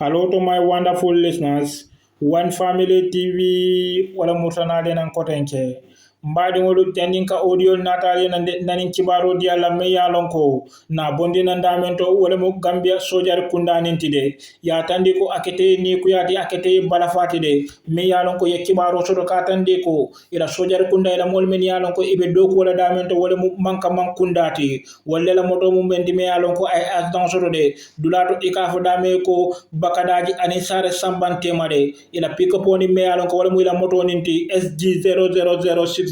Hello to my wonderful listeners. One Family TV wala mutanade nan kotenke. Mbadi ngolu tendinka audio natali nanin kibaro di alla me yalonko na bondi nan damento wala mo Gambia sojar kunda nintide ya tandi ko akete ni ku yati akete balafati de me yalonko ye kibaro soto ka tandi ko ila sojar kunda ila mol men yalonko ibe doku wala damento wala mo manka man kundati wala la moto mo bendi me yalonko ay asdan soto de dulato ikafo dame ko Bakadaji ani Sareh sambante made ila pick up oni me yalonko wala mo ila moto ninti SG 00060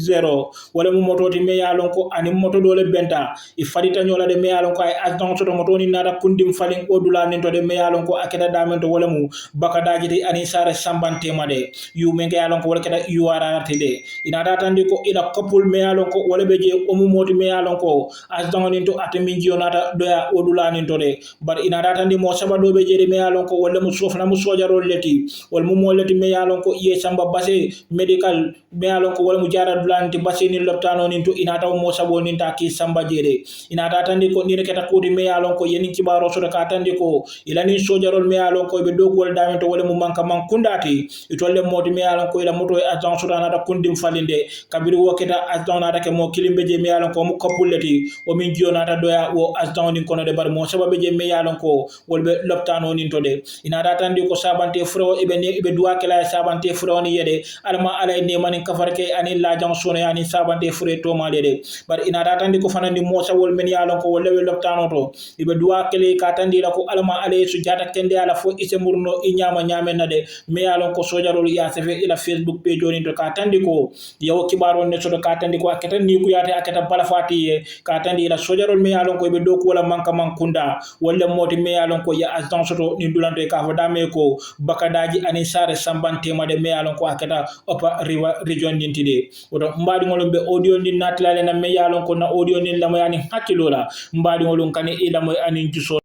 wala mu moto ti me yalon ko ani moto dole benta i fadita nyola de me yalon ko ay asdan soto moto ni nada kundim falin odula ninto de me yalon ko akeda damento wala mu Bakadaji ti ani Sareh sambante made yu me yalon ko wala keda URR de ina datandi ko ila couple me yalon ko wala beje o mu moti me yalon ko asdan ninto atemi jionata doya odula ninto de bar ina datandi mo sabado beje de me yalon ko wala mu sofna mu sojarol leti wala mu moleti me yalon ko iye samba base medical me yalon ko wala mu jara dulanti base ni loptano nin to inata mo sabo nin ta ki samba jere inata tandi ko ni keta kudi me yalon ko yenin kibaro so ka tandi ko ilani sojarol me yalon ko be dogol damen to wala mu manka man kundati itolle modi me yalon ko ila moto e agent so na da kundim falinde kabiri woketa agent na da ke mo kilimbe je me yalon ko mu kopuleti o min jionata doya o agent nin kono de bar mo sababe je me yalon ko wolbe loptano nin to de inata tandi ko sabante fro ibe duwa kala sabante fro ni yede alma alay ne manin kafarke ani la jang sono yani sabante fure to malede bar ina datandi ko fanandi mosa wol men yalon ko wolle loptano to ibe duwa kele ka tandi la ko alma alay su jata kende ala fo ise murno i nyama nyame nade me yalon ko sojarol ya sefe ila Facebook page joni to ka tandi ko yaw kibaro ne so ka tandi ko akata ni ku yate akata balafati ka tandi ila sojarol me yalon ko ibe do ko wala manka mankunda wolle moti me yalon ko ya agent soto ni dulanto ka fo dame ko Bakadaji ani Sareh sambante made me yalon ko akata opa region dintide oto mbadi ngolon be audio ni natlale na me yalon ko na audio ni lamo yani hakkilola mbadi ngolon kane ilamo ani juso.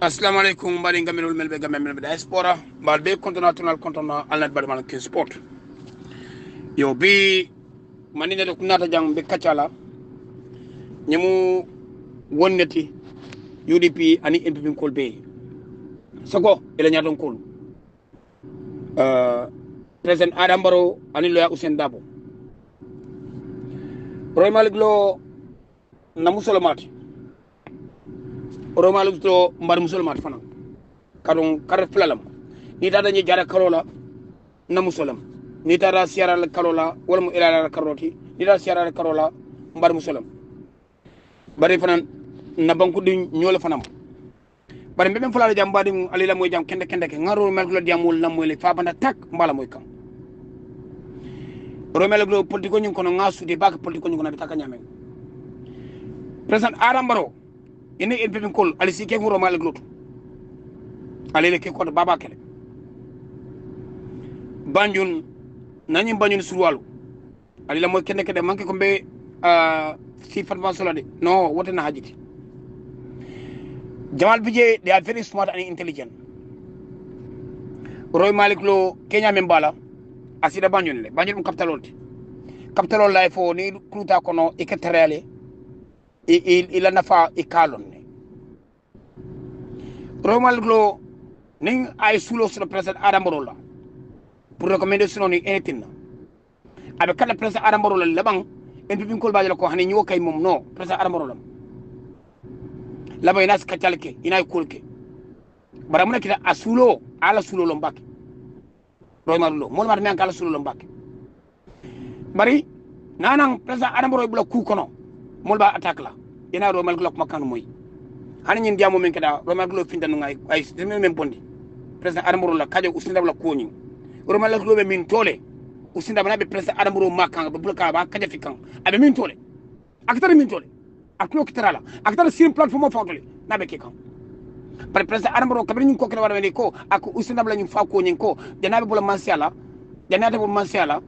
Assalamu alaikum mbadi ngamelol melbe gamel diaspora mbalbe kontonational kontona alnat badi man sport yo bi manine do kunata jang be kacala ñemu wonneti UDP ani NPP kolbe sago ila nyaton kol President Adam Barrow ani loya Usain Dabo Roy Malik Lo na musolomati Roy Malik Lo mbar musolomati fana kadon kar flalam ni tada ni jara karola na musolam ni tada siara la karola wala mu ilala karoti ni tada siara la karola mbar musolam bari fana na banku di ñola fana bari mbem fulala jam badi alila moy jam kende ke ngaro Malik Lo diamul na moy le fa banda tak mbala moy kam Royal Glo politiko ñing kono ngasu de bak politiko ñing kono bitaka ñame President Adam Barrow ene NPP kol ali sike ngoro Royal Glo ali le ke ko baba kele banjun nani banjun surwalu ali la moy kende manke ko be si fatma solo de no wote na hajiti Jamal Bije they are very smart and intelligent Roy Malik Lo Kenya membala asida banjun le banjun mu capitalol lay fo ni kruta kono e keterele ila nafa e kalon ne Romal Glo ning ay sulo sur president Adam Barrow la pour recommendation ni etin abe kala president Adam Barrow la labang en bi ko baje ko hani ñoo kay mom no president Adam Barrow la bay nas kacalke ina kulke bara mu nekita asulo ala sulo lo mbak Romal Lo mo ma men kala sulo lo mbak bari nanang president Adam Barrow bula ku kono mol ba attaque la ina Royal Glo makano moy hani ñin diamo men kada Royal Glo finta no ngay ay men bondi president Adam Barrow la kaje usinda bla ko ñi Royal Glo be min tole usinda bana be president Adam Barrow makanga be bula ka ba kaje fikan abe min tole aktar min tole akno kitarala aktar sim platform fawtole na be kekan par president Adam Barrow kabri ñi ko kala wala ko ak usinda bla ñu fa ko ñi ko dana be bula mansiala dana be bula mansiala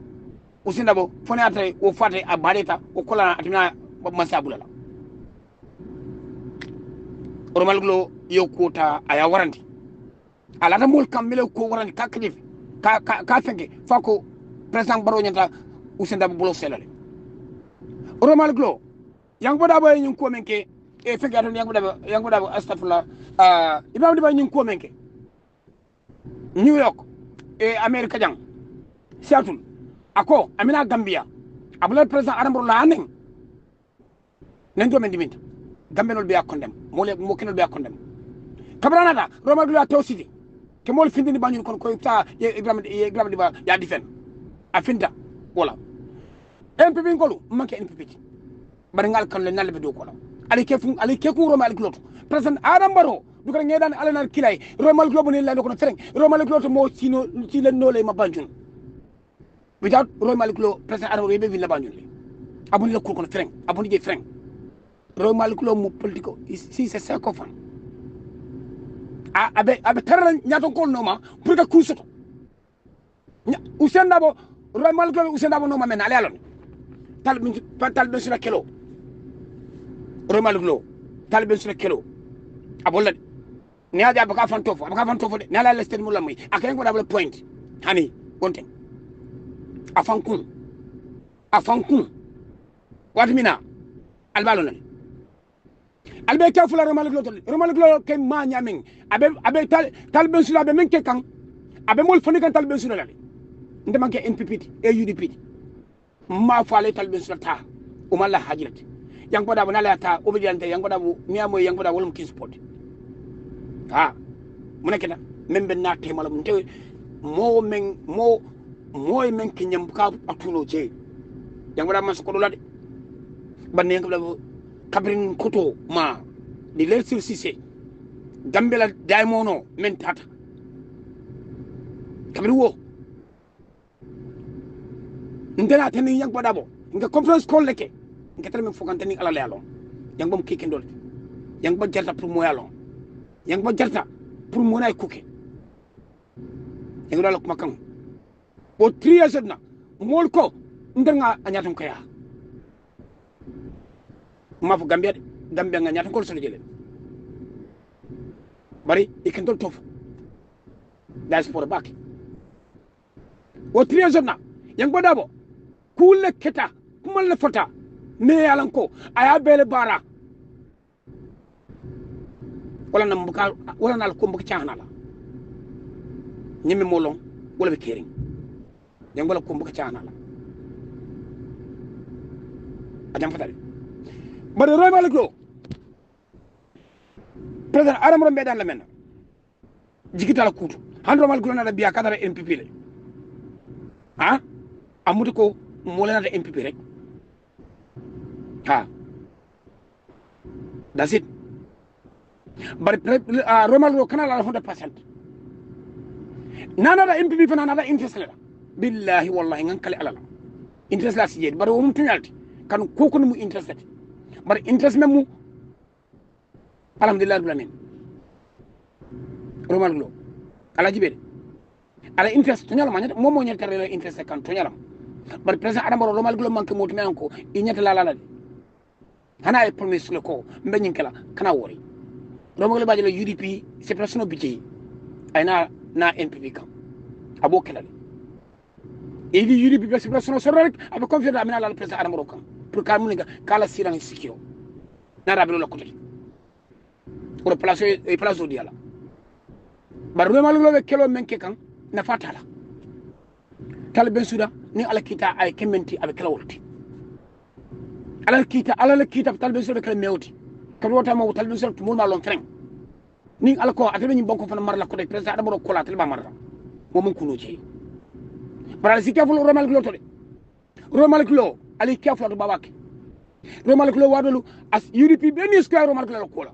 usinda bo fone atre o fate a bareta o kola atina masabula la Royal Glo yo kota aya waranti ala ta mol kamele ko waranti ka fenke fako president Barrow nyanta usinda bo bolo selale Royal Glo yang boda boy ñun ko menke e fenke aton yang boda astafula ibrahim diba ñun ko menke New York e America jang Seattle ako amina Gambia abula president Adam Barrow la nen do men diminta Gambia nol be akondem mo kenol be akondem kabrana da Roma dula to city ke mol findini bañul kon ko ta Ibrahima diba ya difen afinta wala MPP ngolu manke MPP bari ngal kan le nalbe do ko la ali ke fu Roma al gloto president Adam Barrow duka ngedan alanar kilay Roma al globo ni la do ko fereng Roma al gloto mo sino ci len no lay ma banjun without Roma al globo president Adam Barrow be villa banjun aboni la ko fereng aboni je fereng Roma al globo mo politico si c'est ça ko fan abe terra nyato ko noma pour que kusoto usenda bo Roma al globo usenda bo noma men ale alon tal be sura kelo Roma al globo tal be sura kelo abolla ni aja abaka fan tofo de nala lestel mo lamoy akay ko dabal point hani konten afankun watmina albalo nan albe ka fula Roma al globo kay ma nyamin abe tal ben sura be men ke kan abe mol fani kan tal ben sura la ndema ke NPP e UDP ma fale tal ben sura ta o mala hajirat yang pada nala ta obediente yang pada niamo yang pada wolum kin sport munakeda membe na temala mun te mo men kinyam ka atuno je yang pada mas ko dolade banne yang pada kabrin koto ma di lersil sise gambela daimono men tata kabri wo ndena tan yang pada bo nga conference call leke nga tan men fokante ni ala lealo yang bom kike ndol yang ba jarta pour moyalo yang ba jarta pour monay kuke yang dal ko makam o triage na mol ko ndenga anyatum kaya ma fu Gambia nga nyatum ko so jele bari ikendol tof diaspora back o triage na yang ba dabo kule keta kumal le fota me yalan ko aya bele bara wala na mbuka wala na ko mbuka chaana la nyimi molon wala be kering yang wala ko mbuka chaana la adam fatale bari Roma al globo president Adam Barrow medan la men jigita la kutu han Roma al globo na biya kadara MPP le amuti ko mo la na MPP rek that's it but Roma al globo kana la 100% nana da MPP fa nana da interest la billahi wallahi ngan kale alala interest la siye bari wum tunyalti kan koko mu interest bari interest memu alhamdulillah rabbil alamin Roma al globo ala jibede ala interest tunyala ma nyata momo nyata rele interest kan tunyala bari president Adam Barrow Roma al globo manke motu men ko i nyata la hana e promise le ko mbe nyinkela kana wori Roma al globo bajelo UDP séparation budget ay na NPP kam abo kelal e di UDP séparation so rek abo confiance amina la president Adam Barrow kam pour ka muninga kala siran sikiro na rabelo la kotel pour placer e place diala bar Roma al globo kelo menke kan na fatala kala ben suda ni ala kita ay kementi abe kala wolti ala kita tal ben suda kala mewti kala wota mo tal ben suda mo ma lon treng ni ala ko atebe ni bonko fana marla ko de president Adam Barrow ko la tel ba marla mo mun kuno ci bara si kaful Roma al globo to de Roma al globo ali kaful to babake Roma al globo wadolu as UDP ben square Roma al globo ko la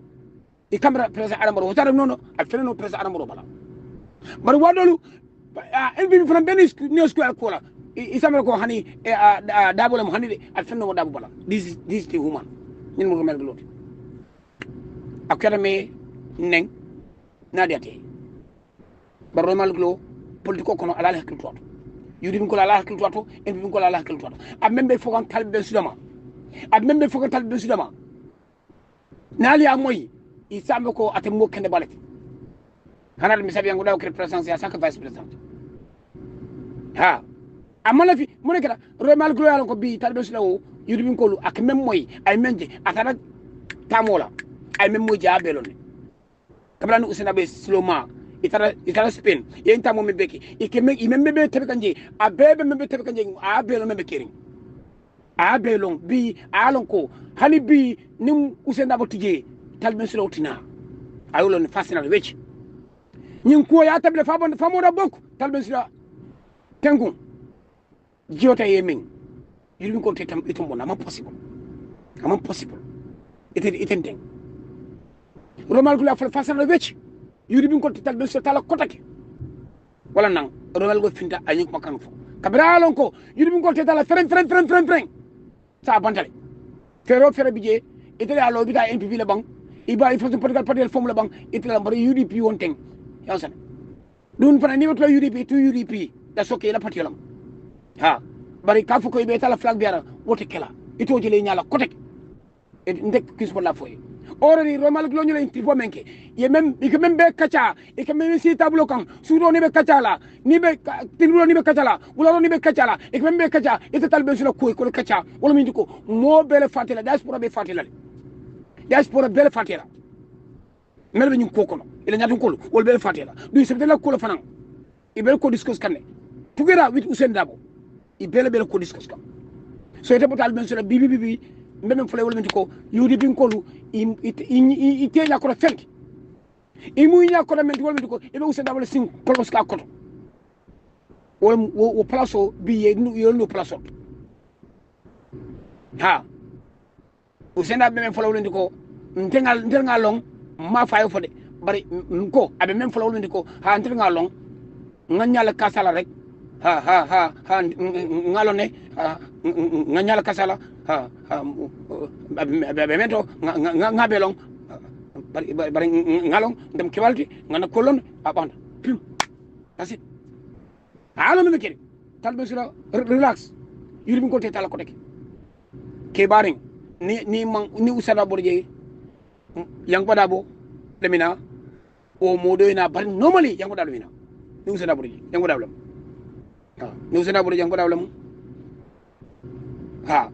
e camera president Adam Barrow wotare nono a feneno president Adam Barrow bala bar wadolu NPP fana ben square ko la isamel ko hani dabole mo hani de a fenno mo dabu bala this is the woman ni mo Roma al globo akere me neng nadiate bar Roma al globo politiko kono ala hakil to yudi ko ala hakil to en ko ala hakil to ab membe fokan talbe sudama nali amoy isambe ko atem mo kende balati hanal mi sabi yango daw kre presidence ya sak vice president amala fi mo ne kala Roma al globo ko bi talbe sudawo yudi ko lu ak mem moy ay menje atana tamola ay mem moy jabelone kabla usina be slowma itara Spain yenta mo mebeki imembe tebe kanje abebe membe tebe kanje abelo membe kering abelong bi alon ko hani bi nim usenda botije talben slotina ayolo ni fasina wech nyin ko ya table famoda bok talben sila tengu jota yemin yirmi ko tetam itum bona am possible iten deng romal ko la fasina wech yirmi ko talben sila tala kotake wala nang romal go finta anyi ko kan fo kabra alon ko yirmi ko tala freng sa bantale fero bije itele alo bita NPP la bang iba ifo political party form la bang itele bar UDP wonteng yasan dun fana ni wato UDP to UDP da soke la party lam ha bari ka fuko ibe tala flag biara wote kala ito jele nyala kotek e ndek kisbo la foy already romal glo ñu lay tipo menke ye même e même be kacha e ke même si tableau kan sudo ni be kacha la ni be tinulo ni be kacha la wala ni be kacha la e même be kacha ite talbe sur ko kacha wala mi ndiko mo bele fatela diaspora be fatela diaspora bele fatela melbe ñu ko kono ila ñatu ko wala bele fatela du se la ko la fanan e bele ko discuss kanne together with Usain Dabo e bele ko discuss kan so ite botal ben sur bibi mbem fule wala ko yudi bin kolu ite nya ko fenki imu nya ko men wala ko e be Usain Dabo sing kolos ka koto wala wo plaso bi ye no plaso ha Usain Dabo men fule wala ko ntengal long ma fayo fode bari ko abe men fule wala ko ha ntengal long nganyala kasala rek ha ngalone nganyala kasala ha mento ngabelong bari ngalong dem kiwalti ngana kolon abanda that's it alo me kiri talbe sura relax yuri ko te tala ko tek ke baring ni usada borje yang padabo lemina o modo ina bar normally yang padabo ina ni usada borje yang padabo ha ni usada borje yang padabo ha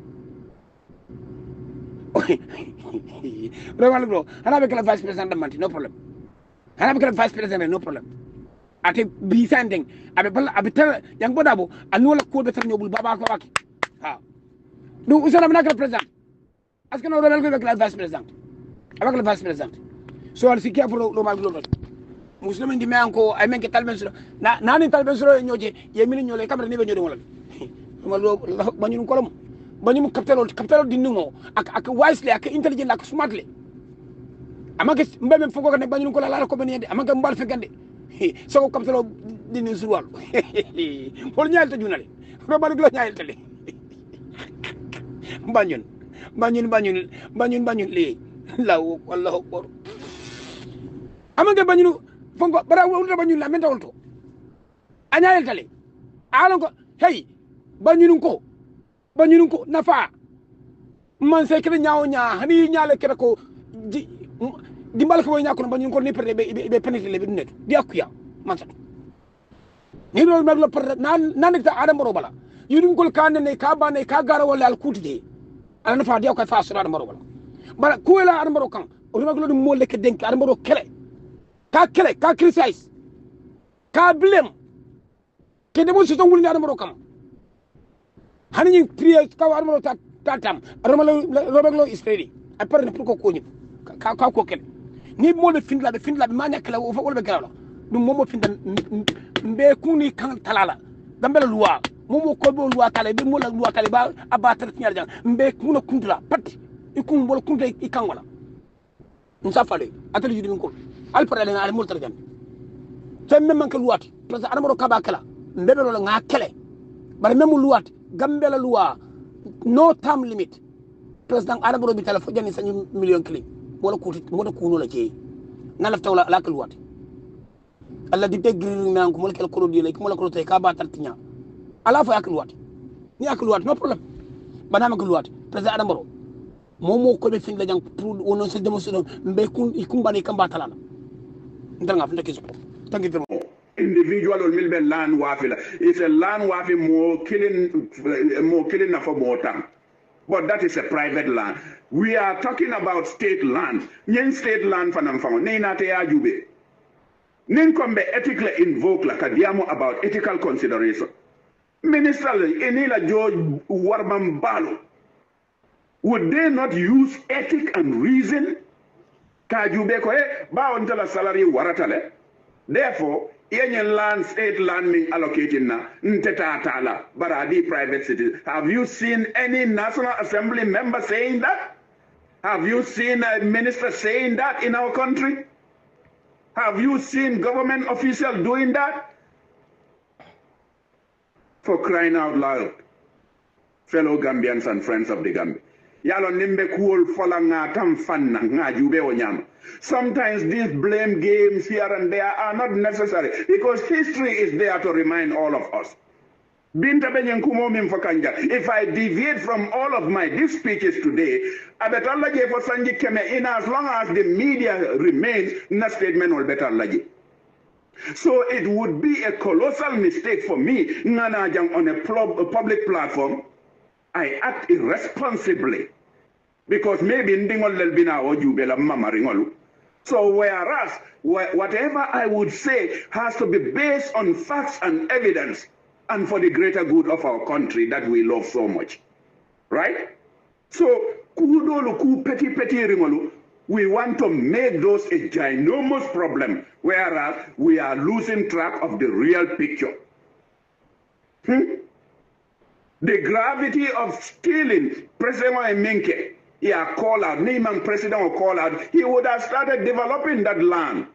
Roman bro, hana be kala vice president manti no problem. Hana be kala vice president no problem. Ate bi sanding abe bal abe tel yang bodabo anu la ko be tar nyobul baba ko baki. Ha. Du usana na kala president. Aska no Roman be kala vice president. Aba kala vice president. So al sikia for Roman bro. Muslimin di manko ay men ke talben sura. Na ni talben sura nyoje yemini nyole kamera ni be nyode wala. Roman bro banyun kolom. Banyum kaptelo dinno ak wisely ak intelligent ak smartly amake mbebe fongo kan banyum ko la ko benede amake mbal fegande so kaptelo dinno surwal wol nyaal ta junale do bal glo nyaal tele banyun li law wallahu akbar amake banyum fongo bara wol banyun la menta wolto anyaal tele alon ko hey banyun ko nafa man se kede nyaaw nya hani nyaale kede ko dimbal ko nya ko banyun ko ni perde be penete le be net di akuya man sa ni do mag lo perde nan ta adam baro bala yudum ko kan ne ka ba ne ka gara wala al kutide ala nafa di ko fa sura adam baro bala ko la adam baro kan o mag lo mo le ke denk adam baro kele ka criticize ka blame ke de mo so ngul ni adam baro kan hani priye ka war mo tatam romalo is ready après ne pour ko ni ka ko kel ni mo le findla ma nek la wala be grawla dum mo finda mbe kuni kan talala dambela loi mo ko bo loi tale be mo la loi tale ba abatar tinyar jang mbe kuna kuntla pat ikun bol kunta ikan wala nsafale atal yudi ko al parale na al multar jam tan men man ka luwati parce que adamaro kaba kala mbebe lo nga kele bare memu luwati gambela loi no time limit president adamaro bi tala fo jani sañu million clé wala ko mo ko no la ci na la tawla la ka luwati alla di tegri nan ko mo kel ko di lay ko mo la ko tay ka ba tartinya ala fo ak luwati ni ak luwati no problème banama ko luwati president adamaro momo ko be fin la jang pour wono se demonstration mbe kun ikumbani kamba talala ndanga funda kiso tangi termo individual or milben land wafila if a land wafi more killing na for botam but that is a private land. We are talking about state land. Nyen state land fanam fango ne na te ajube Ninkombe ethically invoke la kadiamo about ethical consideration. Minister Enila George Warman Balo, would they not use ethic and reason? Kajubeko ba ontala salary waratale. Therefore, Yenyan land, state land being allocated na nteta tala, baradi private cities. Have you seen any National Assembly member saying that? Have you seen a minister saying that in our country? Have you seen government officials doing that? For crying out loud, fellow Gambians and friends of the Gambia. Yalo nimbe kuol fola nga tam fanna nga jube onyama. Sometimes these blame games here and there are not necessary because history is there to remind all of us. Binta benyenkumo mimfakanja. If I deviate from all of these speeches today, abetalla je for sanji keme in as long as the media remains, na statement will better laji. So it would be a colossal mistake for me, Nganajang, on a public platform. I act irresponsibly because maybe ndingol lelbina ojubela mama ringolu. So whereas whatever I would say has to be based on facts and evidence and for the greater good of our country that we love so much, right? So kudolu ku petty ringolu. We want to make those a ginormous problem, whereas we are losing track of the real picture. The gravity of stealing, President Minke, he had called out, Neiman President will call out, he would have started developing that land.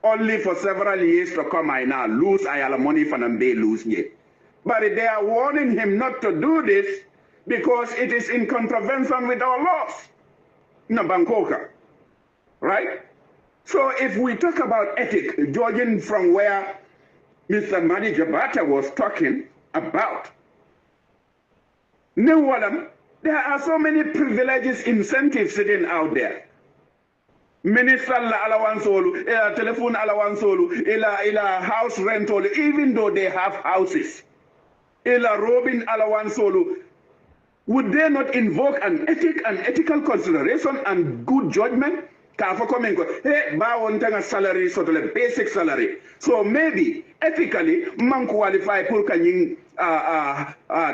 Only for several years to come, I now lose, I have money for them, they lose me. But they are warning him not to do this because it is in contravention with our laws. No, Bangkoka, right? So if we talk about ethics, judging from where Mr. Madi Jabata was talking about, there are so many privileges, incentives sitting out there. Minister allowance, telephone allowance, house rent, even though they have houses, robin allowance. Would they not invoke an ethical consideration and good judgment? Hey, salary, sort of basic salary. So maybe ethically, man qualify pour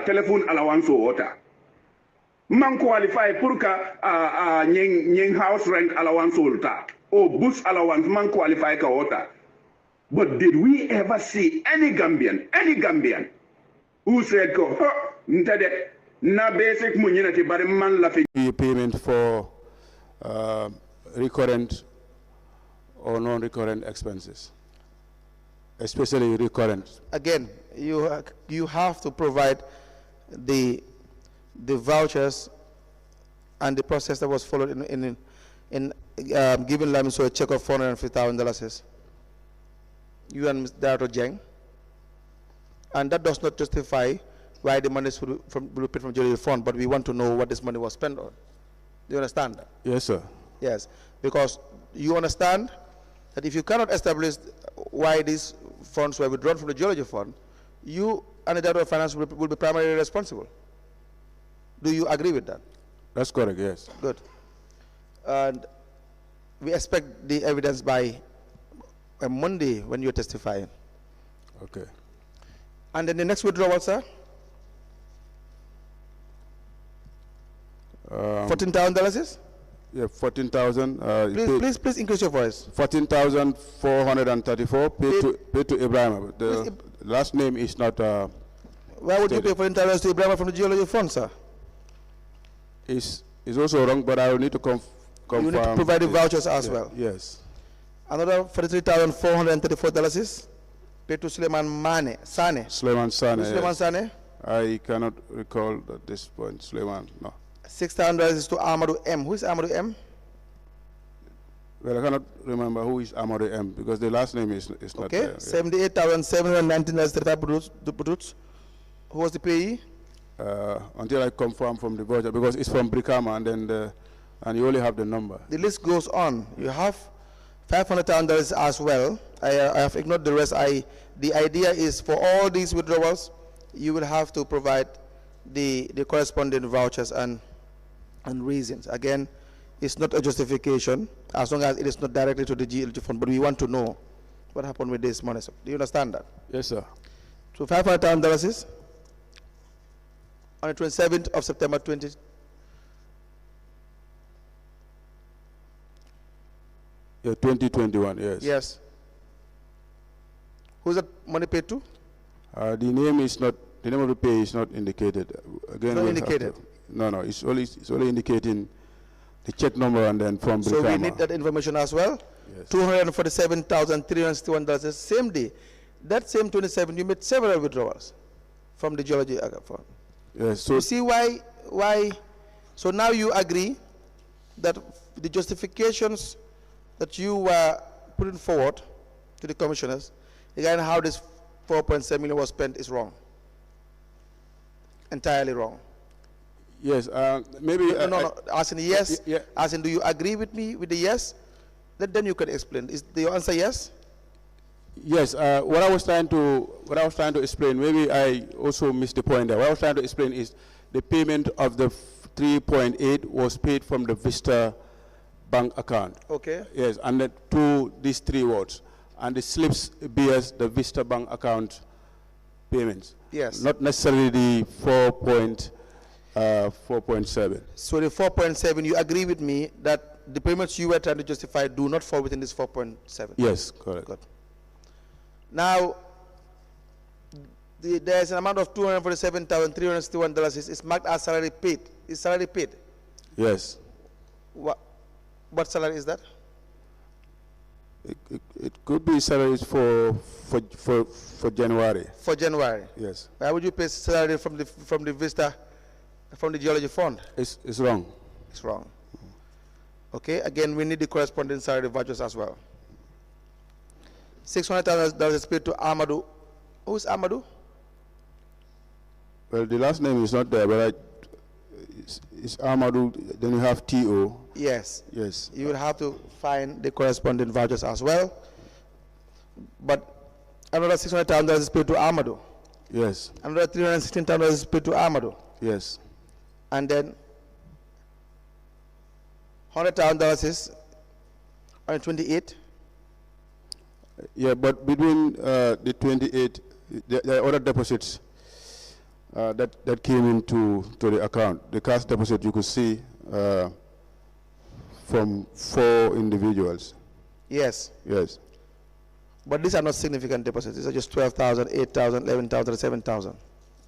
telephone allowance or water. Man qualify pour house rent allowance or bus allowance. Man qualify ka water. But did we ever see any Gambian, who said, na basic payment for recurrent or non-recurrent expenses, especially recurrent? Again, you have to provide the vouchers and the process that was followed in giving Lamiso a check of $450,000. You and Director Jeng, and that does not justify why the money will be paid from Jolly Fund, but we want to know what this money was spent on. Do you understand that? Yes, sir. Yes, because you understand that if you cannot establish why these funds were withdrawn from the Geology Fund, you and the Director of Finance will be primarily responsible. Do you agree with that? That's correct, yes. Good. And we expect the evidence by Monday when you're testifying. Okay. And then the next withdrawal, sir? $14,000? Yeah, 14,000. Please increase your voice. 14,434 paid to Ibrahim. The last name is not. Why would you pay $14,000 to Ibrahim from the Geology Fund, sir? Is also wrong, but I will need to confirm. You need to provide the vouchers as well. Yes. Another $43,434 paid to Suleiman Sane. Suleiman Sane. Suleiman Sane? I cannot recall at this point. Suleiman, no. $6,000 is to Amadou M. Who is Amadou M? Well, I cannot remember who is Amadou M because the last name is not there. Okay, $78,719. Who was the payee? Until I confirm from the voucher because it's from Brikama and then and you only have the number. The list goes on. You have $500,000 as well. I have ignored the rest. The idea is for all these withdrawals, you will have to provide the corresponding vouchers and reasons. Again, it's not a justification as long as it is not directly to the GLT fund, but we want to know what happened with this money. Do you understand that? Yes, sir. So $500,000 is on the 27th of September 20. Yeah, 2021, yes. Yes. Who's that money paid to? The name is not, the name of the pay is not indicated. Again, Not we'll have indicated? no, it's only indicating the check number and then from So we Brikama. need that information as well. Yes. $247,361 same day. That same 27, you made several withdrawals from the geology fund. Yes, so You see why, so now you agree that the justifications that you were putting forward to the commissioners regarding how this 4.7 million was spent is wrong. Entirely wrong. yes, maybe No. As in yes, yeah. as in do you agree with me with the yes? Then you can explain. Is your answer yes? yes. What I was trying to explain, maybe I also missed the point there. What I was trying to explain is the payment of the 3.8 was paid from the Vista bank account. Okay. Yes, and then to these three wards, and the slips bears the Vista bank account payments. Yes. Not necessarily the 4.7. So the 4.7, you agree with me that the payments you were trying to justify do not fall within this 4.7? Yes, correct. Good. Now, there's an amount of $247,361 is marked as salary paid. Is salary paid? Yes. What salary is that? It could be salaries for January. For January. Yes. Why would you pay salary from the Vista, from the geology fund? It's wrong. It's wrong. Okay. Again, we need the corresponding salary vouchers as well. $600,000 is paid to Amadou. Who is Amadou? Well, the last name is not there, but it's Amadou. Then you have T.O. Yes. Yes. You will have to find the corresponding vouchers as well. But another $600,000 is paid to Amadou. Yes. Another $316,000 is paid to Amadou. Yes. And then $100,000 is on 28. Yeah, but between the 28, there are other deposits that came into the account. The cash deposit you could see from 4 individuals. Yes. Yes. But these are not significant deposits. These are just 12,000, 8,000, 11,000, 7,000.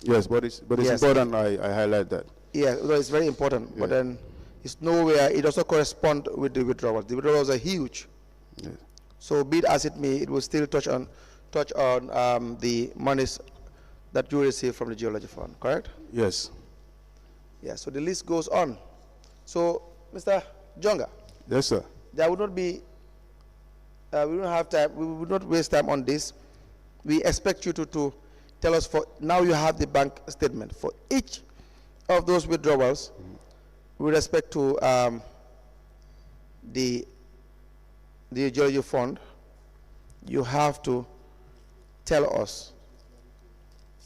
Yes, but it's Yes. important I highlight that. Yeah, well, it's very important. Yeah. But then it's nowhere. It also corresponds with the withdrawals. The withdrawals are huge. Yes. So be it as it may, it will still touch on the monies that you receive from the geology fund. Correct? Yes. Yeah. So the list goes on. So, Mr. Jonga, Yes, sir. there would not be. We don't have time. We would not waste time on this. We expect you to tell us. For now, you have the bank statement for each of those withdrawals with respect to the geology fund. You have to tell us.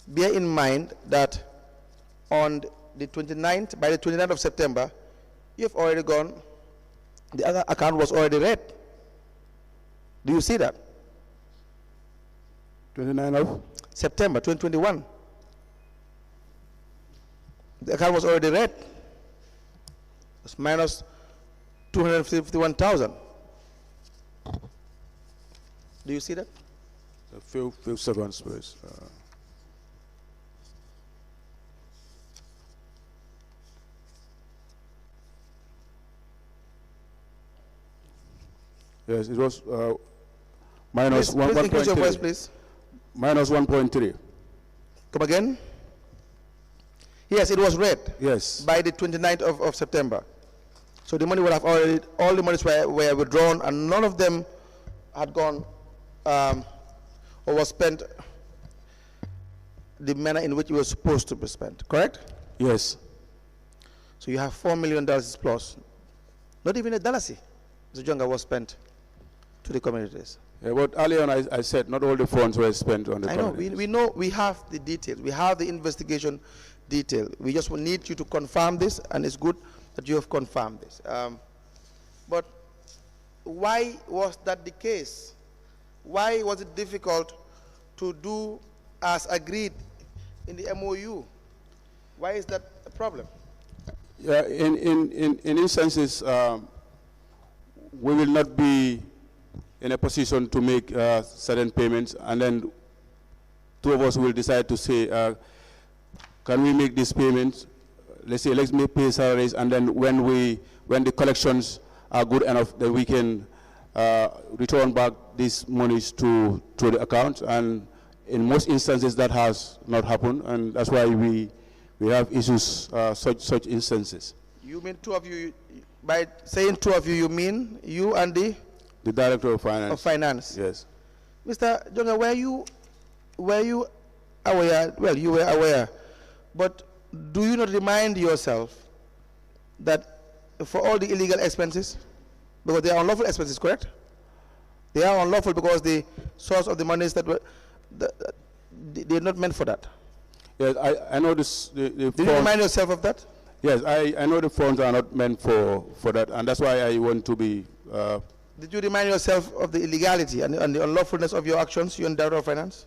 Bear in mind that on the 29th, by the 29th of September, you've already gone. The other account was already read. Do you see that? 29 of? September 2021. The account was already read. It's minus 251,000. Do you see that? A few seconds, please. Yes, it was minus Please increase your voice, 1.3. please. Minus 1.3. Come again? Yes, it was read Yes. by the 29th of September. So the money would have already, all the monies were withdrawn, and none of them had gone or was spent the manner in which it was supposed to be spent. Correct? Yes. So you have $4 million plus. Not even a dollar, Mr. Jonga, was spent to the communities. Yeah, but earlier on I said not all the funds were spent on the I know, communities. we know, we have the details. We have the investigation detail. We just need you to confirm this, and it's good that you have confirmed this. But why was that the case? why was it difficult to do as agreed in the MOU? Why is that a problem? Yeah, in instances, we will not be in a position to make certain payments, and then two of us will decide to say, can we make these payments? Let's say, let's pay salaries, and then when the collections are good enough, then we can return back these monies to the account. And in most instances, that has not happened, and that's why we have issues, such instances. You mean two of you? By saying two of you, you mean you and the Director of Finance. Of Finance. Yes. Mr. Jonga, were you aware? Well, you were aware, but do you not remind yourself that for all the illegal expenses, because they are unlawful expenses, correct? They are unlawful because the source of the monies that were they're not meant for that. Yes, I know this. Do you remind yourself of that? Yes, I know the funds are not meant for that, and that's why I want to be. Did you remind yourself of the illegality and the unlawfulness of your actions, you and Director of Finance?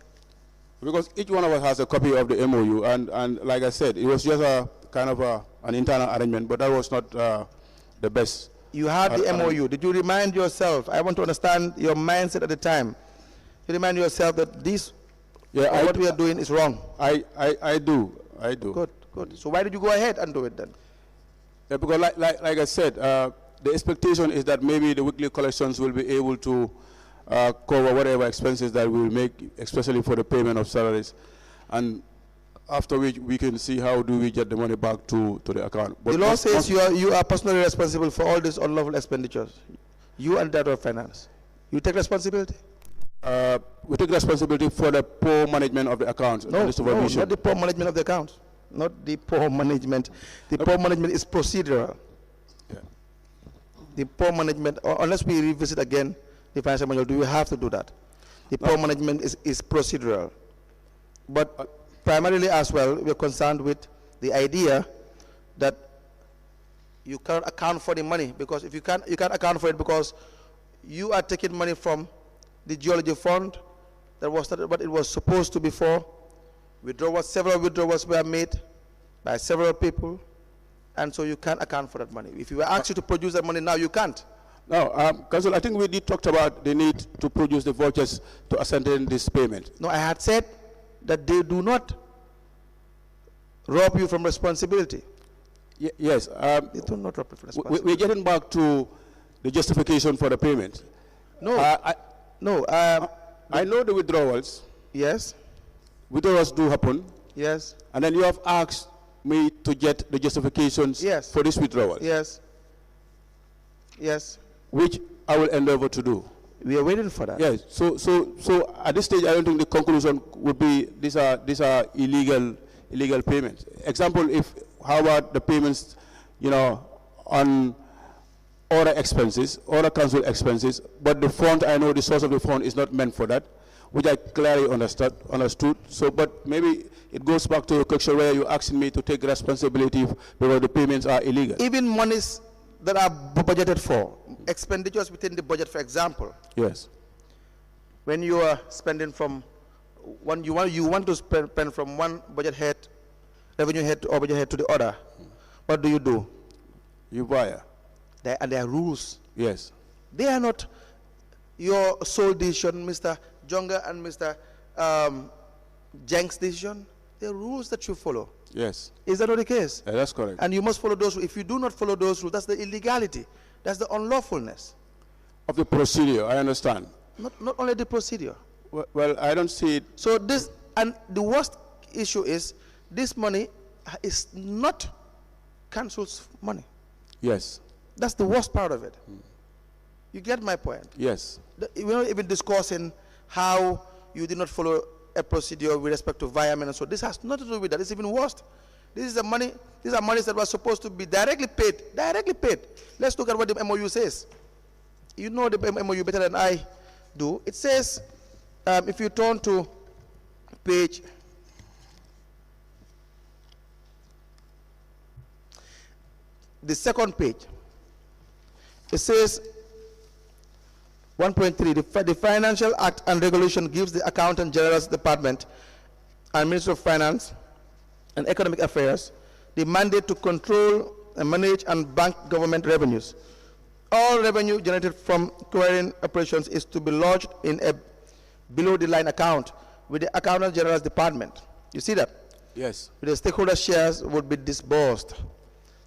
Because each one of us has a copy of the MOU, and like I said, it was just a kind of an internal arrangement, but that was not the best. You had the MOU. Did you remind yourself? I want to understand your mindset at the time. You remind yourself that this, what we are doing is wrong. I do. Good. So why did you go ahead and do it then? Yeah, because like I said, the expectation is that maybe the weekly collections will be able to cover whatever expenses that we will make, especially for the payment of salaries, and after which we can see how do we get the money back to the account. But the law says you are personally responsible for all these unlawful expenditures. You and Director of Finance. You take responsibility? We take responsibility for the poor management of the accounts. No, not the poor management of the accounts. Not the poor management. The poor management is procedural. Yeah. The poor management, unless we revisit again the financial manual, do we have to do that? The poor management is procedural. But primarily as well, we're concerned with the idea that you can't account for the money, because if you can't account for it because you are taking money from the geology fund that was not what it was supposed to be for. Several withdrawals were made by several people, and so you can't account for that money. If you were asked you to produce that money now, you can't. No, Council, I think we did talk about the need to produce the vouchers to ascertain this payment. No, I had said that they do not rob you from responsibility. Yes. They do not rob you from responsibility. We're getting back to the justification for the payment. No. I know the withdrawals. Yes. Withdrawals do happen. Yes. And then you have asked me to get the justifications for this withdrawal. Yes. Yes. Which I will endeavor to do. We are waiting for that. Yes. So at this stage, I don't think the conclusion would be these are illegal payments. Example, how about the payments, on other expenses, other council expenses, but the fund, I know the source of the fund is not meant for that, which I clearly understood. So, but maybe it goes back to a question where you're asking me to take responsibility because the payments are illegal. Even monies that are budgeted for, expenditures within the budget, for example. Yes. When you are spending from one, you want to spend from one budget head, revenue head or budget head to the other. What do? You buy. And there are rules. Yes. They are not your sole decision, Mr. Jonga and Mr. Jenk's decision. They are rules that you follow. Yes. Is that not the case? Yeah, that's correct. And you must follow those rules. If you do not follow those rules, that's the illegality. That's the unlawfulness. Of the procedure, I understand. Not only the procedure. Well, I don't see it. So this, and the worst issue is, this money is not council's money. Yes. That's the worst part of it. You get my point? Yes. We're not even discussing how you did not follow a procedure with respect to environment, and so this has nothing to do with that. It's even worse. This is the money. These are monies that were supposed to be directly paid. Directly paid. Let's look at what the MOU says. You know the MOU better than I do. It says, if you turn to page the second page, it says 1.3, the Financial Act and Regulation gives the Accountant General's Department and Ministry of Finance and Economic Affairs the mandate to control and manage and bank government revenues. All revenue generated from clearing operations is to be lodged in a below-the-line account with the Accountant General's Department. You see that? Yes. The stakeholder shares would be disbursed.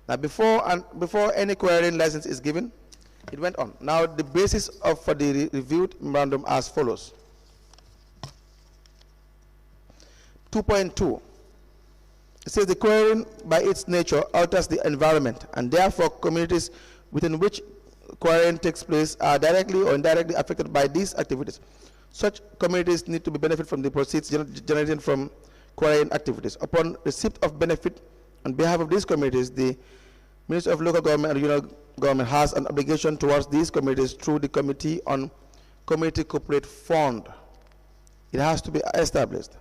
Now, before any clearing license is given, it went on. Now, the basis for the reviewed memorandum as follows. 2.2. It says the clearing by its nature alters the environment, and therefore communities within which clearing takes place are directly or indirectly affected by these activities. Such communities need to benefit from the proceeds generated from clearing activities. Upon receipt of benefit on behalf of these communities, the Ministry of Local Government and Regional Government has an obligation towards these communities through the Committee on Community Corporate Fund. It has to be established.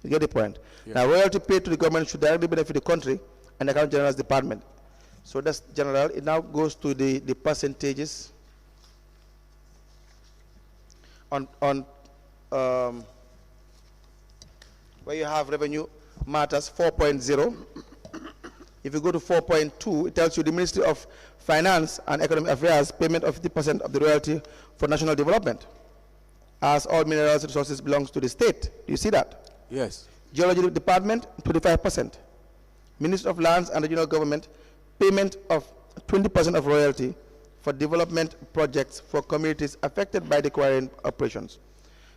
You get the point? Yeah. Now, royalty paid to the government should directly benefit the country and the Accountant General's Department. So that's general. It now goes to the percentages on where you have revenue matters 4.0. If you go to 4.2, it tells you the Ministry of Finance and Economic Affairs payment of 50% of the royalty for national development, as all minerals resources belongs to the state. Do you see that? Yes. Geology Department, 25%. Ministry of Lands and Regional Government, payment of 20% of royalty for development projects for communities affected by the clearing operations.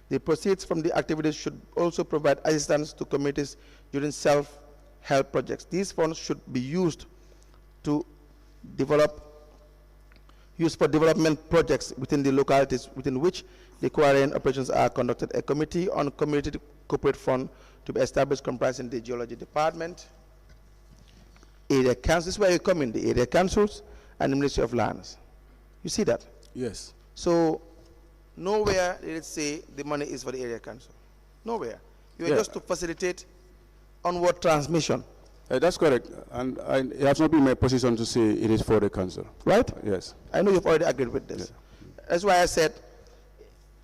The proceeds from the activities should also provide assistance to communities during self-help projects. These funds should be used for development projects within the localities within which the clearing operations are conducted. A committee on community corporate fund to be established comprising the Geology Department, area councils, this is where you come in, the area councils and the Ministry of Lands. You see that? Yes. So nowhere did it say the money is for the area council. Nowhere. You are just to facilitate onward transmission. That's correct. And it has not been my position to say it is for the council. Right? Yes. I know you've already agreed with this. Yeah. That's why I said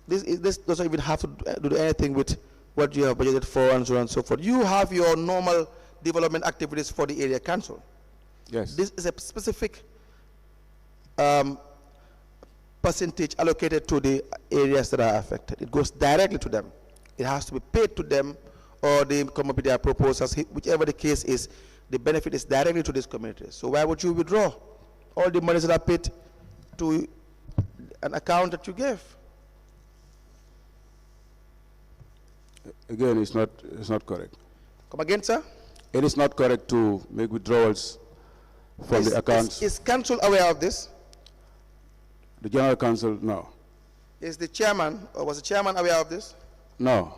this doesn't even have to do anything with what you have budgeted for and so on and so forth. You have your normal development activities for the area council. Yes. This is a specific percentage allocated to the areas that are affected. It goes directly to them. It has to be paid to them, or they come up with their proposals. Whichever the case is, the benefit is directly to these communities. So why would you withdraw all the monies that are paid to an account that you gave? Again, it's not correct. Come again, sir? It is not correct to make withdrawals from the accounts. Is council aware of this? The General Council, no. Is the chairman, or was the chairman aware of this? No.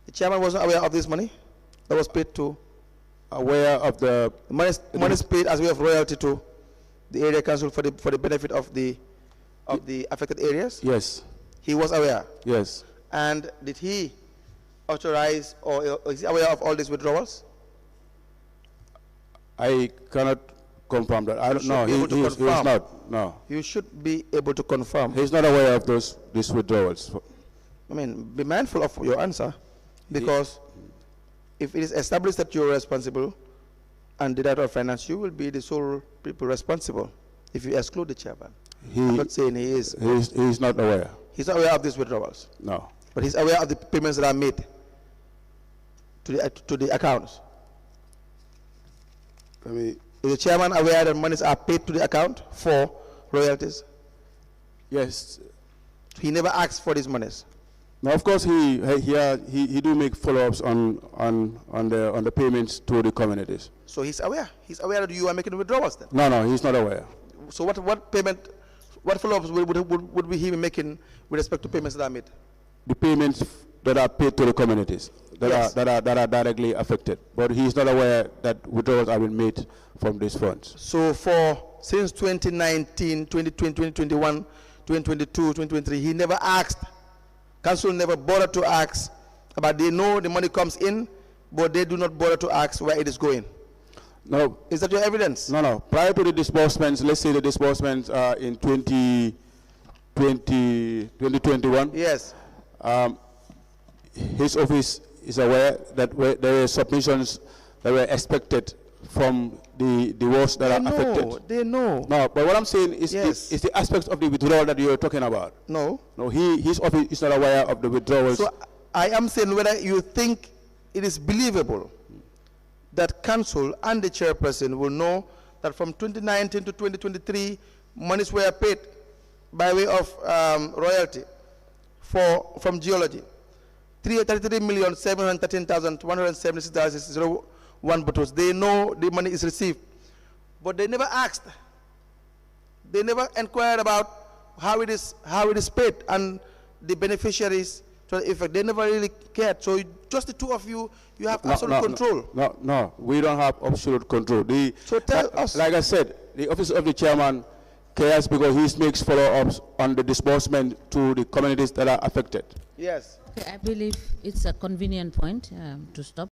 The chairman wasn't aware of this money that was paid to? Aware of the money is paid as way of royalty to the area council for the benefit of the affected areas? Yes. He was aware? Yes. And did he authorize, or is he aware of all these withdrawals? I cannot confirm that. I don't know. He is not. No. You should be able to confirm. He's not aware of these withdrawals. I mean, be mindful of your answer, because if it is established that you're responsible and the Director of Finance, you will be the sole people responsible if you exclude the chairman. I'm not saying he is. He's not aware. He's not aware of these withdrawals? No. But he's aware of the payments that are made to the accounts? Is the chairman aware that monies are paid to the account for royalties? Yes. He never asked for these monies? Now, of course, he do make follow-ups on the payments to the communities. So he's aware. He's aware that you are making withdrawals then? No, he's not aware. So what payment, what follow-ups would he be making with respect to payments that are made? The payments that are paid to the communities that are directly affected, but he's not aware that withdrawals have been made from these funds. So since 2019, 2020, 2021, 2022, 2023, he never asked. Council never bothered to ask about. They know the money comes in, but they do not bother to ask where it is going. No. Is that your evidence? No. Prior to the disbursements, let's say the disbursements in 2021. Yes. His office is aware that there were submissions that were expected from the wards that are affected. They know. No, but what I'm saying is, Yes. is the aspects of the withdrawal that you're talking about. No. No, his office is not aware of the withdrawals. So I am saying whether you think it is believable that council and the chairperson will know that from 2019 to 2023, monies were paid by way of royalty from geology. $33,713,176.01 bottles. They know the money is received, but they never asked. They never inquired about how it is paid and the beneficiaries to the effect. They never really cared. So just the two of you, you have absolute control. No, we don't have absolute control. So tell us. Like I said, the office of the chairman cares because he makes follow-ups on the disbursement to the communities that are affected. Yes. Okay, I believe it's a convenient point to stop.